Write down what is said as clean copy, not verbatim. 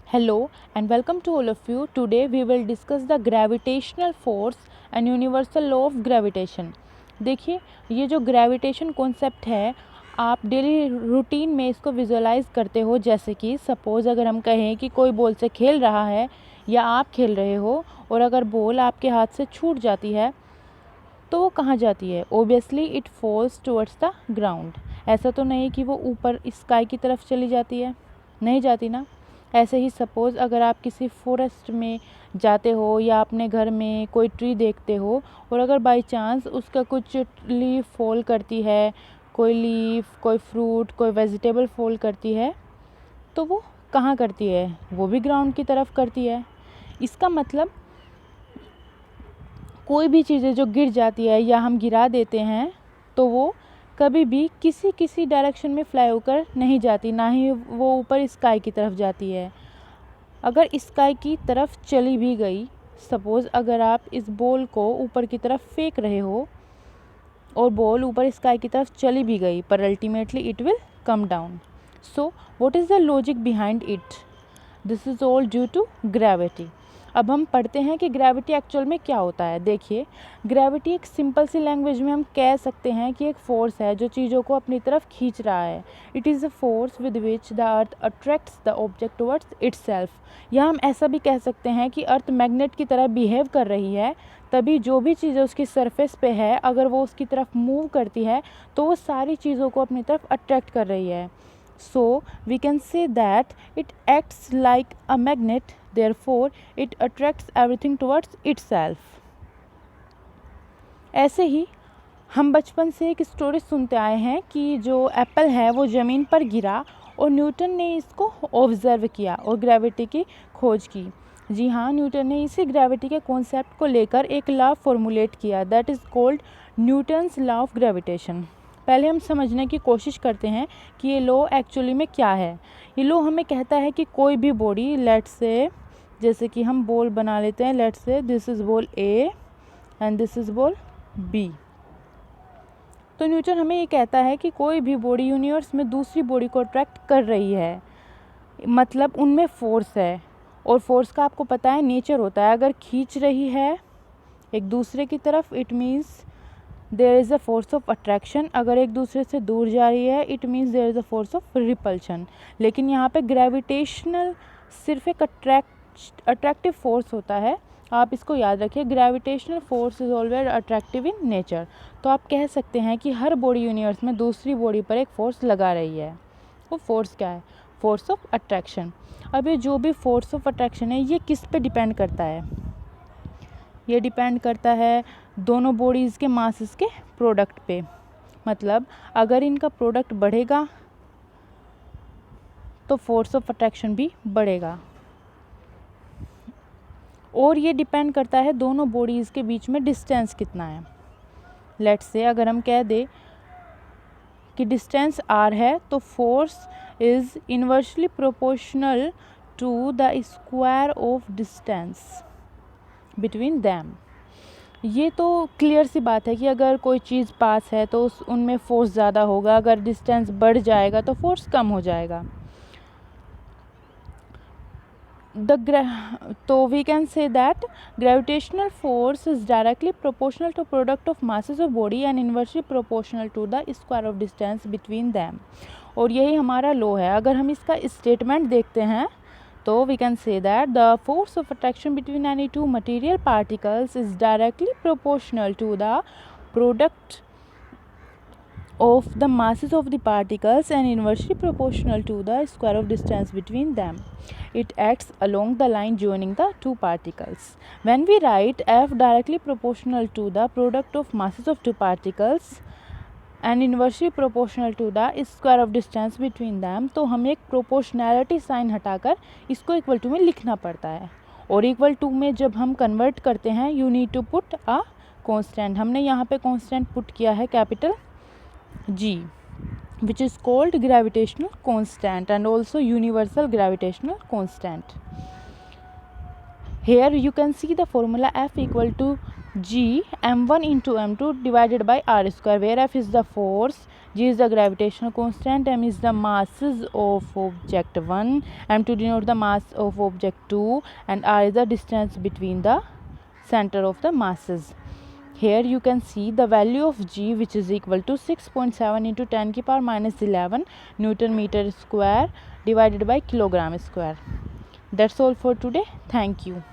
Hello and welcome to all of you. Today we will discuss the gravitational force and universal law of gravitation. देखिए, ये जो gravitation concept है, आप daily routine में इसको visualise करते हो। जैसे कि सपोज़ अगर हम कहें कि कोई बॉल से खेल रहा है या आप खेल रहे हो और अगर बॉल आपके हाथ से छूट जाती है तो वो कहाँ जाती है? Obviously it falls towards the ground. ऐसा तो नहीं कि वो ऊपर स्काई की तरफ चली जाती है, नहीं जाती ना। ऐसे ही सपोज़ अगर आप किसी फॉरेस्ट में जाते हो या अपने घर में कोई ट्री देखते हो और अगर बाय चांस उसका कुछ लीफ फॉल करती है, कोई लीफ, कोई फ्रूट, कोई वेजिटेबल फॉल करती है, तो वो कहाँ करती है? वो भी ग्राउंड की तरफ करती है। इसका मतलब कोई भी चीज़ें जो गिर जाती है या हम गिरा देते हैं तो वो कभी भी किसी डायरेक्शन में फ्लाई होकर नहीं जाती, ना ही वो ऊपर स्काई की तरफ जाती है। अगर स्काई की तरफ चली भी गई, सपोज़ अगर आप इस बॉल को ऊपर की तरफ फेंक रहे हो और बॉल ऊपर स्काई की तरफ चली भी गई, पर ultimately it will come down. So what is the logic behind it? This is all due to gravity. अब हम पढ़ते हैं कि ग्रेविटी एक्चुअल में क्या होता है। देखिए, ग्रेविटी एक सिंपल सी लैंग्वेज में हम कह सकते हैं कि एक फोर्स है जो चीज़ों को अपनी तरफ खींच रहा है। It is a force with which the earth attracts the object towards itself. या हम ऐसा भी कह सकते हैं कि अर्थ मैग्नेट की तरह बिहेव कर रही है, तभी जो भी चीज़ें उसकी सरफेस पे है अगर वो उसकी तरफ मूव करती है तो वो सारी चीज़ों को अपनी तरफ अट्रैक्ट कर रही है। So we can say that it acts like a magnet, therefore it attracts everything towards itself. ऐसे ही हम बचपन से एक स्टोरी सुनते आए हैं कि जो एप्पल है वो ज़मीन पर गिरा और न्यूटन ने इसको ऑब्ज़र्व किया और ग्रेविटी की खोज की। जी हाँ, न्यूटन ने इसी ग्रेविटी के कॉन्सेप्ट को लेकर एक लॉ फॉर्मुलेट किया, that is called Newton's law of gravitation. पहले हम समझने की कोशिश करते हैं कि ये लॉ एक्चुअली में क्या है। ये लॉ हमें कहता है कि कोई भी बॉडी, लेट्स से, जैसे कि हम बॉल बना लेते हैं, let's say this is ball a and this is ball b. तो न्यूटन हमें ये कहता है कि कोई भी बॉडी यूनिवर्स में दूसरी बॉडी को अट्रैक्ट कर रही है, मतलब उनमें फोर्स है। और फोर्स का आपको पता है नेचर होता है, अगर खींच रही है एक दूसरे की तरफ it means there is a force of attraction, अगर एक दूसरे से दूर जा रही है it means there is a force of repulsion. लेकिन यहाँ पे ग्रेविटेशनल सिर्फ एक अट्रैक्टिव फोर्स होता है। आप इसको याद रखिए, gravitational force is always attractive in nature. तो आप कह सकते हैं कि हर बॉडी यूनिवर्स में दूसरी बॉडी पर एक फोर्स लगा रही है। वो फोर्स क्या है? Force of attraction. अब ये जो भी फोर्स ऑफ अट्रैक्शन है ये किस पे डिपेंड करता है? ये डिपेंड करता है दोनों बॉडीज़ के मासेस के प्रोडक्ट पे। मतलब अगर इनका प्रोडक्ट बढ़ेगा तो फोर्स ऑफ अट्रैक्शन भी बढ़ेगा। और ये डिपेंड करता है दोनों बॉडीज़ के बीच में डिस्टेंस कितना है। लेट्स से अगर हम कह दें कि डिस्टेंस r है तो force is inversely proportional to the square of distance between them. ये तो क्लियर सी बात है कि अगर कोई चीज़ पास है तो उनमें फोर्स ज़्यादा होगा, अगर डिस्टेंस बढ़ जाएगा तो फोर्स कम हो जाएगा। तो we can say that gravitational force is directly proportional to product of masses of body and inversely proportional to the square of distance between them. और यही हमारा लॉ है। अगर हम इसका स्टेटमेंट देखते हैं तो we can say that the force of attraction between any two material particles is directly proportional to the product of the masses of the particles and inversely proportional to the square of distance between them. It acts along the line joining the two particles. When we write F directly proportional to the product of masses of two particles and inversely proportional to the square of distance between them, तो हमें एक proportionality sign हटाकर इसको equal to में लिखना पड़ता है। और इक्वल टू में जब हम कन्वर्ट करते हैं you need to put a constant. हमने यहाँ पे कॉन्स्टेंट पुट किया है capital G, which is called gravitational constant and also universal gravitational constant. Here you can see the formula F equal to G m1 into m2 divided by r square, where F is the force, G is the gravitational constant, m is the masses of object 1, m to denote the mass of object 2, and r is the distance between the center of the masses. Here you can see the value of G, which is equal to 6.7 into 10 की power minus 11 Newton meter square divided by kilogram square. That's all for today. Thank you.